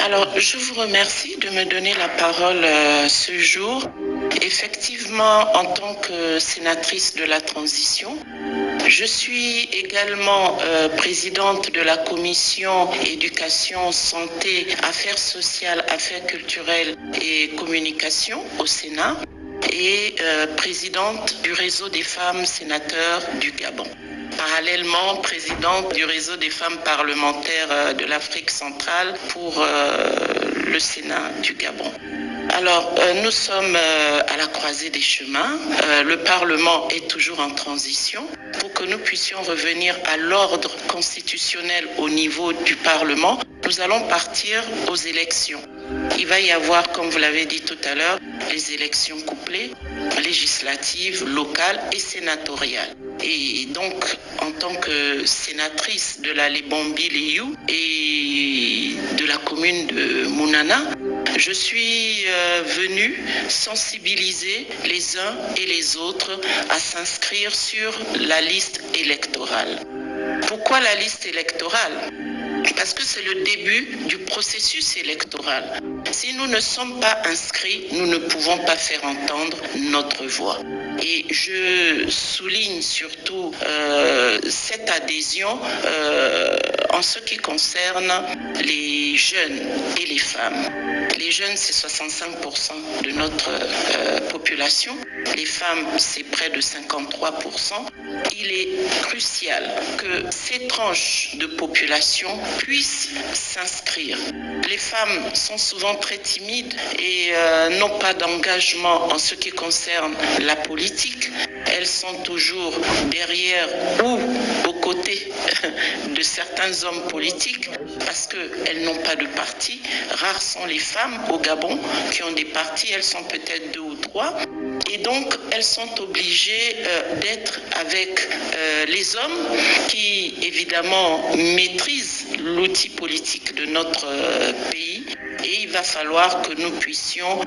Alors, je vous remercie de me donner la parole ce jour. Effectivement, en tant que sénatrice de la transition, je suis également présidente de la commission éducation, santé, affaires sociales, affaires culturelles et communication au Sénat et présidente du réseau des femmes sénateurs du Gabon. Parallèlement, présidente du réseau des femmes parlementaires de l'Afrique centrale pour le Sénat du Gabon. Alors, nous sommes à la croisée des chemins. Le Parlement est toujours en transition. Pour que nous puissions revenir à l'ordre constitutionnel au niveau du Parlement, nous allons partir aux élections. Il va y avoir, comme vous l'avez dit tout à l'heure, les élections couplées, législatives, locales et sénatoriales. Et donc, en tant que sénatrice de la Lebombi-Liyou et de la commune de Mounana, je suis venue sensibiliser les uns et les autres à s'inscrire sur la liste électorale. Pourquoi la liste électorale ? Parce que c'est le début du processus électoral. Si nous ne sommes pas inscrits, nous ne pouvons pas faire entendre notre voix. Et je souligne surtout cette adhésion en ce qui concerne les jeunes et les femmes. Les jeunes, c'est 65% de notre population. Les femmes, c'est près de 53%. Il est crucial que ces tranches de population puissent s'inscrire. Les femmes sont souvent très timides et n'ont pas d'engagement en ce qui concerne la politique. Elles sont toujours derrière ou aux côtés de certains hommes politiques parce qu'elles n'ont pas de parti. Rares sont les femmes au Gabon qui ont des partis, elles sont peut-être 2 ou 3. Et donc, elles sont obligées d'être avec les hommes qui, évidemment, maîtrisent l'outil politique de notre pays. Et il va falloir que nous puissions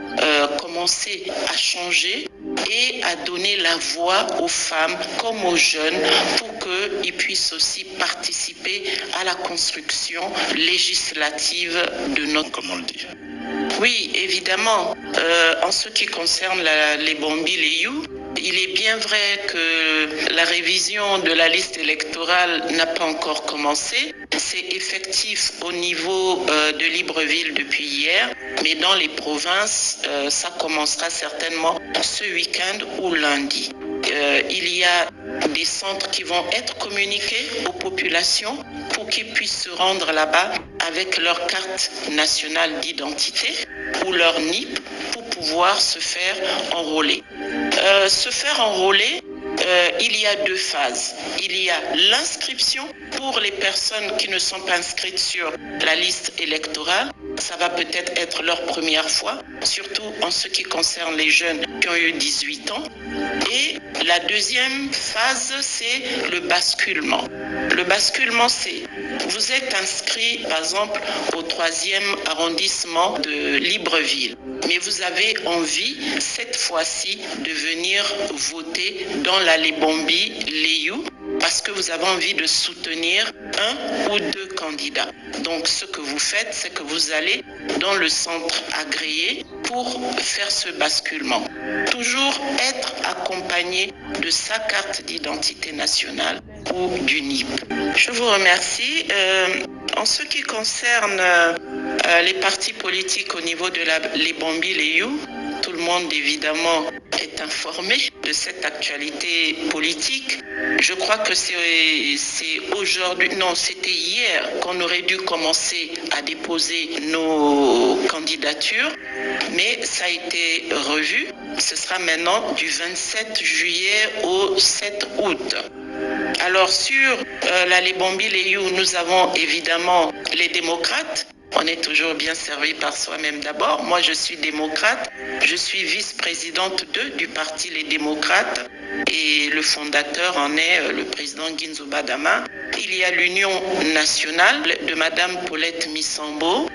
commencer à changer et à donner la voix aux femmes comme aux jeunes pour qu'ils puissent aussi participer à la construction législative de notre... Comment le dire ? Oui, évidemment, en ce qui concerne les Lebombi-Liyou, il est bien vrai que la révision de la liste électorale n'a pas encore commencé. C'est effectif au niveau de Libreville depuis hier, mais dans les provinces, ça commencera certainement ce week-end ou lundi. Il y a des centres qui vont être communiqués aux populations pour qu'ils puissent se rendre là-bas avec leur carte nationale d'identité ou leur NIP pour pouvoir se faire enrôler. Se faire enrôler, il y a 2 phases. Il y a l'inscription pour les personnes qui ne sont pas inscrites sur la liste électorale. Ça va peut-être être leur première fois, surtout en ce qui concerne les jeunes qui ont eu 18 ans. Et la deuxième phase, c'est le basculement. Le basculement, c'est vous êtes inscrit, par exemple, au 3e arrondissement de Libreville. Mais vous avez envie, cette fois-ci, de venir voter dans la Lebombi-Liyou parce que vous avez envie de soutenir 1 ou 2 candidats. Donc, ce que vous faites, c'est que vous allez dans le centre agréé pour faire ce basculement. Toujours être accompagné de sa carte d'identité nationale ou du NIP. Je vous remercie. En ce qui concerne les partis politiques au niveau de la Lebombi-Liyou, tout le monde évidemment est informé de cette actualité politique. Je crois que c'est aujourd'hui, non, c'était hier qu'on aurait dû commencer à déposer nos candidatures, mais ça a été revu. Ce sera maintenant du 27 juillet au 7 août. Alors sur la Lebombi-Liyou, nous avons évidemment les démocrates. On est toujours bien servi par soi-même d'abord. Moi, je suis démocrate. Je suis vice-présidente du parti Les Démocrates et le fondateur en est le président Ginzo Badama. Il y a l'Union nationale de Madame Paulette Missambo.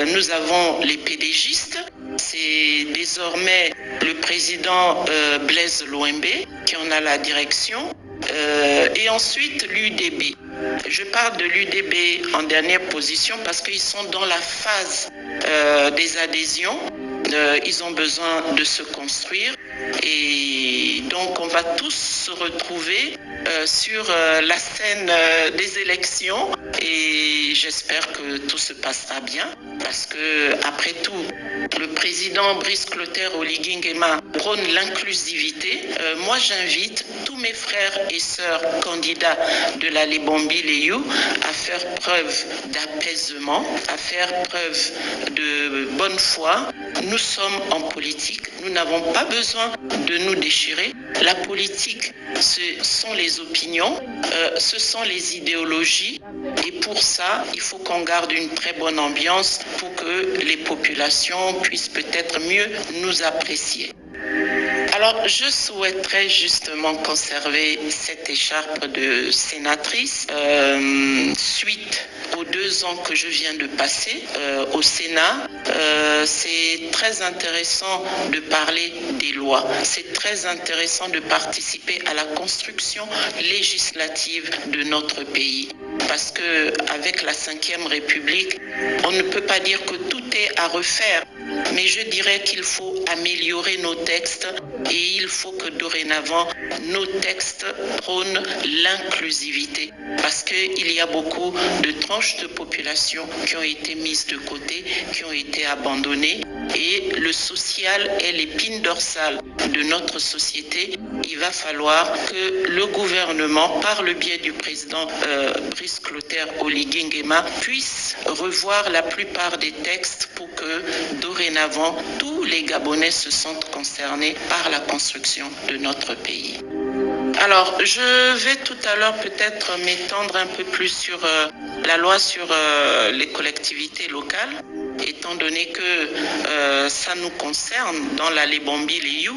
Nous avons les pédégistes. C'est désormais le président Blaise Louembe qui en a la direction. Et ensuite l'UDB. Je parle de l'UDB en dernière position parce qu'ils sont dans la phase des adhésions. Ils ont besoin de se construire et donc on va tous se retrouver sur la scène des élections et j'espère que tout se passera bien parce que après tout le président Brice Clotaire Oligui Nguema prône l'inclusivité. Moi j'invite tous mes frères et sœurs candidats de la Lebombi-Leyou à faire preuve d'apaisement, à faire preuve de bonne foi. Nous sommes en politique, nous n'avons pas besoin de nous déchirer. La politique, ce sont les opinions, ce sont les idéologies et pour ça, il faut qu'on garde une très bonne ambiance pour que les populations puissent peut-être mieux nous apprécier. Alors, je souhaiterais justement conserver cette écharpe de sénatrice suite aux 2 ans que je viens de passer au Sénat. C'est très intéressant de parler des lois. C'est très intéressant de participer à la construction législative de notre pays. Parce que avec la 5e République, on ne peut pas dire que tout est à refaire. Mais je dirais qu'il faut améliorer nos textes et il faut que dorénavant, nos textes prônent l'inclusivité. Parce qu'il y a beaucoup de tranches de population qui ont été mises de côté, qui ont été abandonnées. Et le social est l'épine dorsale de notre société. Il va falloir que le gouvernement, par le biais du président Brice Clotaire Oligui Nguema, puisse revoir la plupart des textes pour que dorénavant tous les Gabonais se sentent concernés par la construction de notre pays. Alors, je vais tout à l'heure peut-être m'étendre un peu plus sur la loi sur les collectivités locales, étant donné que ça nous concerne dans la Lebombi-Leyou,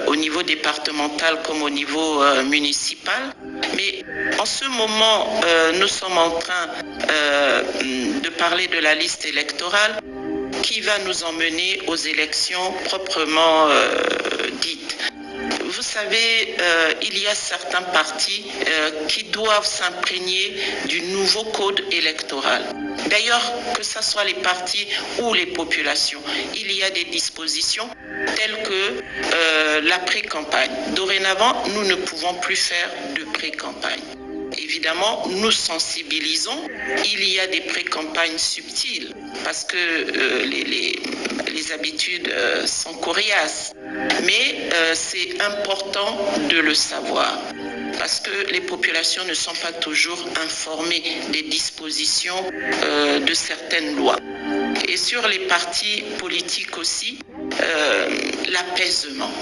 au niveau départemental comme au niveau municipal. Mais en ce moment, nous sommes en train de parler de la liste électorale qui va nous emmener aux élections proprement dites. Vous savez, il y a certains partis qui doivent s'imprégner du nouveau code électoral. D'ailleurs, que ce soit les partis ou les populations, il y a des dispositions telles que la pré-campagne. Dorénavant, nous ne pouvons plus faire de pré-campagne. Évidemment, nous sensibilisons. Il y a des pré-campagnes subtiles parce que les habitudes sont coriaces. Mais c'est important de le savoir parce que les populations ne sont pas toujours informées des dispositions de certaines lois. Et sur les partis politiques aussi, l'apaisement.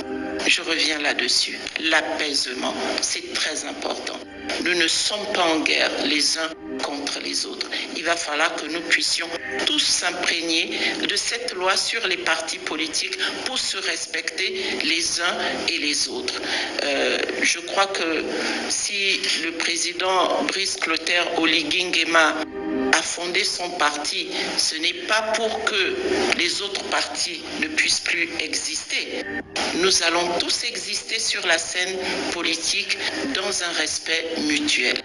Je reviens là-dessus. L'apaisement, c'est très important. Nous ne sommes pas en guerre les uns contre les autres. Il va falloir que nous puissions tous s'imprégner de cette loi sur les partis politiques pour se respecter les uns et les autres. Je crois que si le président Brice Clotaire Oligui Nguema a fondé son parti, ce n'est pas pour que les autres partis ne puissent plus exister. Nous allons tous exister sur la scène politique dans un respect mutuel.